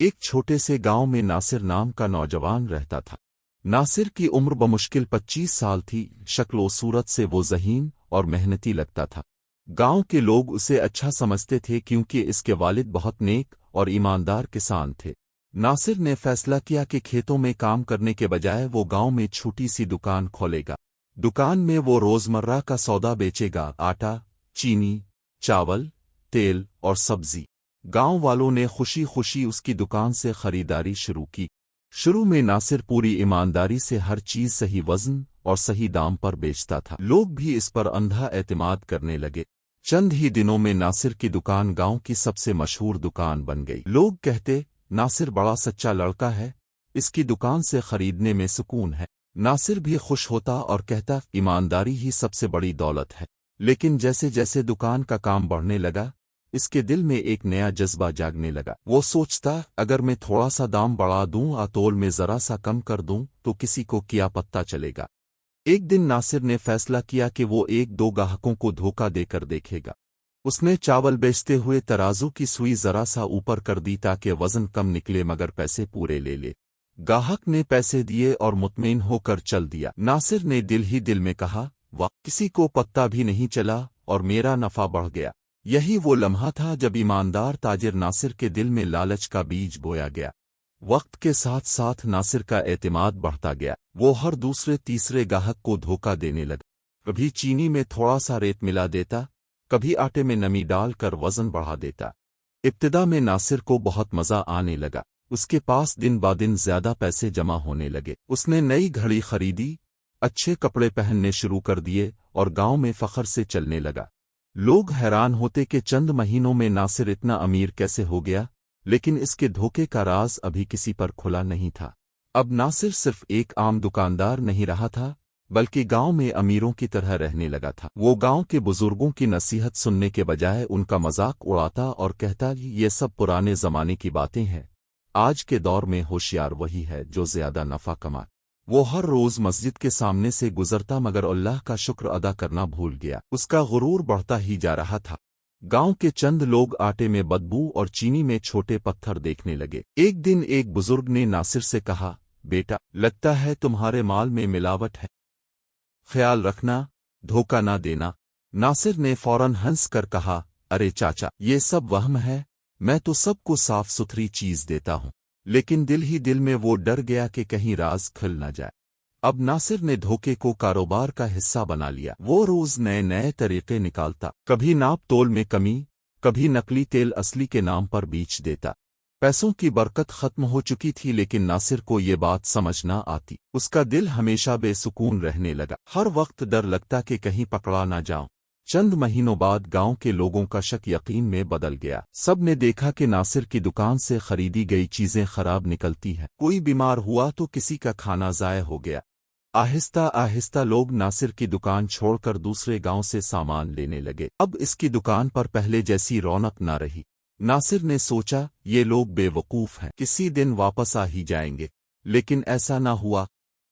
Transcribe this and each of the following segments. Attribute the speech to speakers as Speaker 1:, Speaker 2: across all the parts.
Speaker 1: एक छोटे से गांव में नासिर नाम का नौजवान रहता था। नासिर की उम्र बमुश्किल 25 साल थी। शक्ल सूरत से वो ज़हीन और मेहनती लगता था। गांव के लोग उसे अच्छा समझते थे क्योंकि इसके वालिद बहुत नेक और ईमानदार किसान थे। नासिर ने फैसला किया कि खेतों में काम करने के बजाय वो गांव में छोटी सी दुकान खोलेगा। दुकान में वो रोजमर्रा का सौदा बेचेगा, आटा, चीनी, चावल, तेल और सब्जी। गांव वालों ने खुशी खुशी उसकी दुकान से खरीदारी शुरू की। शुरू में नासिर पूरी ईमानदारी से हर चीज सही वजन और सही दाम पर बेचता था। लोग भी इस पर अंधा एतमाद करने लगे। चंद ही दिनों में नासिर की दुकान गांव की सबसे मशहूर दुकान बन गई। लोग कहते, नासिर बड़ा सच्चा लड़का है, इसकी दुकान से खरीदने में सुकून है। नासिर भी खुश होता और कहता, ईमानदारी ही सबसे बड़ी दौलत है। लेकिन जैसे जैसे दुकान का काम बढ़ने लगा, इसके दिल में एक नया जज्बा जागने लगा। वो सोचता, अगर मैं थोड़ा सा दाम बढ़ा दूं या तोल में जरा सा कम कर दूं तो किसी को क्या पता चलेगा। एक दिन नासिर ने फैसला किया कि वो एक दो ग्राहकों को धोखा देकर देखेगा। उसने चावल बेचते हुए तराजू की सुई जरा सा ऊपर कर दी ताकि वजन कम निकले मगर पैसे पूरे ले ले। ग्राहक ने पैसे दिए और मुतमईन होकर चल दिया। नासिर ने दिल ही दिल में कहा, वाह, किसी को पता भी नहीं चला और मेरा नफा बढ़ गया। यही वो लम्हा था जब ईमानदार ताजिर नासिर के दिल में लालच का बीज बोया गया। वक्त के साथ साथ नासिर का एतमाद बढ़ता गया। वो हर दूसरे तीसरे ग्राहक को धोखा देने लगा। कभी चीनी में थोड़ा सा रेत मिला देता, कभी आटे में नमी डालकर वजन बढ़ा देता। इब्तिदा में नासिर को बहुत मजा आने लगा। उसके पास दिन ब दिन ज्यादा पैसे जमा होने लगे। उसने नई घड़ी खरीदी, अच्छे कपड़े पहनने शुरू कर दिए और गांव में फख्र से चलने लगा। लोग हैरान होते कि चंद महीनों में नासिर इतना अमीर कैसे हो गया, लेकिन इसके धोखे का राज अभी किसी पर खुला नहीं था। अब नासिर सिर्फ एक आम दुकानदार नहीं रहा था, बल्कि गांव में अमीरों की तरह रहने लगा था। वो गांव के बुजुर्गों की नसीहत सुनने के बजाय उनका मजाक उड़ाता और कहता, ये सब पुराने जमाने की बातें हैं। आज के दौर में होशियार वही है जो ज्यादा नफा कमाए। वो हर रोज मस्जिद के सामने से गुजरता मगर अल्लाह का शुक्र अदा करना भूल गया। उसका गुरूर बढ़ता ही जा रहा था। गांव के चंद लोग आटे में बदबू और चीनी में छोटे पत्थर देखने लगे। एक दिन एक बुजुर्ग ने नासिर से कहा, बेटा, लगता है तुम्हारे माल में मिलावट है, ख्याल रखना, धोखा ना देना। नासिर ने फौरन हंस कर कहा, अरे चाचा, ये सब वहम है, मैं तो सबको साफ सुथरी चीज देता हूँ। लेकिन दिल ही दिल में वो डर गया कि कहीं राज खुल न जाए। अब नासिर ने धोखे को कारोबार का हिस्सा बना लिया। वो रोज नए नए तरीके निकालता, कभी नाप तोल में कमी, कभी नकली तेल असली के नाम पर बेच देता। पैसों की बरकत खत्म हो चुकी थी, लेकिन नासिर को ये बात समझ न आती। उसका दिल हमेशा बेसुकून रहने लगा। हर वक्त डर लगता कि कहीं पकड़ा ना जाऊं। चंद महीनों बाद गांव के लोगों का शक यकीन में बदल गया। सब ने देखा कि नासिर की दुकान से खरीदी गई चीजें खराब निकलती हैं। कोई बीमार हुआ तो किसी का खाना ज़ाय हो गया। आहिस्ता आहिस्ता लोग नासिर की दुकान छोड़कर दूसरे गांव से सामान लेने लगे। अब इसकी दुकान पर पहले जैसी रौनक न रही। नासिर ने सोचा, ये लोग बेवकूफ हैं, किसी दिन वापस आ ही जाएंगे। लेकिन ऐसा न हुआ।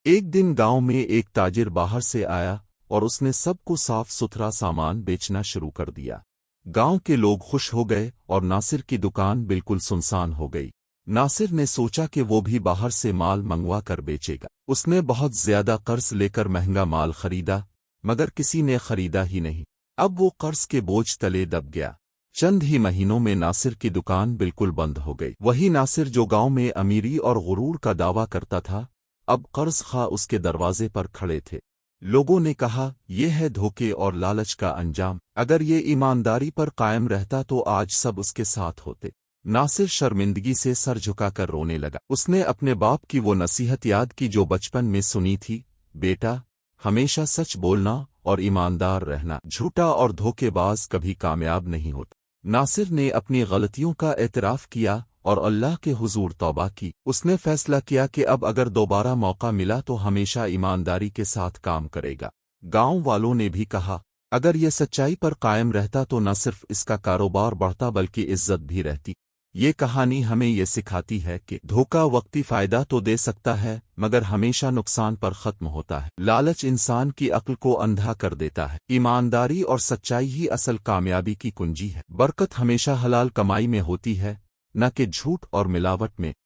Speaker 1: एक दिन गांव में एक ताजिर बाहर से आया और उसने सबको साफ सुथरा सामान बेचना शुरू कर दिया। गांव के लोग खुश हो गए और नासिर की दुकान बिल्कुल सुनसान हो गई। नासिर ने सोचा कि वो भी बाहर से माल मंगवा कर बेचेगा। उसने बहुत ज्यादा कर्ज लेकर महंगा माल खरीदा, मगर किसी ने खरीदा ही नहीं। अब वो कर्ज के बोझ तले दब गया। चंद ही महीनों में नासिर की दुकान बिल्कुल बंद हो गई। वही नासिर जो गांव में अमीरी और गुरूर का दावा करता था, अब कर्ज खा उसके दरवाजे पर खड़े थे। लोगों ने कहा, यह है धोखे और लालच का अंजाम। अगर ये ईमानदारी पर कायम रहता तो आज सब उसके साथ होते। नासिर शर्मिंदगी से सर झुकाकर रोने लगा। उसने अपने बाप की वो नसीहत याद की जो बचपन में सुनी थी, बेटा, हमेशा सच बोलना और ईमानदार रहना। झूठा और धोखेबाज कभी कामयाब नहीं होता। नासिर ने अपनी गलतियों का एतराफ किया और अल्लाह के हुजूर तौबा की। उसने फैसला किया कि अब अगर दोबारा मौका मिला तो हमेशा ईमानदारी के साथ काम करेगा। गांव वालों ने भी कहा, अगर यह सच्चाई पर कायम रहता तो न सिर्फ इसका कारोबार बढ़ता बल्कि इज्जत भी रहती। ये कहानी हमें ये सिखाती है कि धोखा वक्ती फायदा तो दे सकता है, मगर हमेशा नुकसान पर खत्म होता है। लालच इंसान की अक्ल को अंधा कर देता है। ईमानदारी और सच्चाई ही असल कामयाबी की कुंजी है। बरकत हमेशा हलाल कमाई में होती है, نہ کہ جھوٹ اور ملاوٹ میں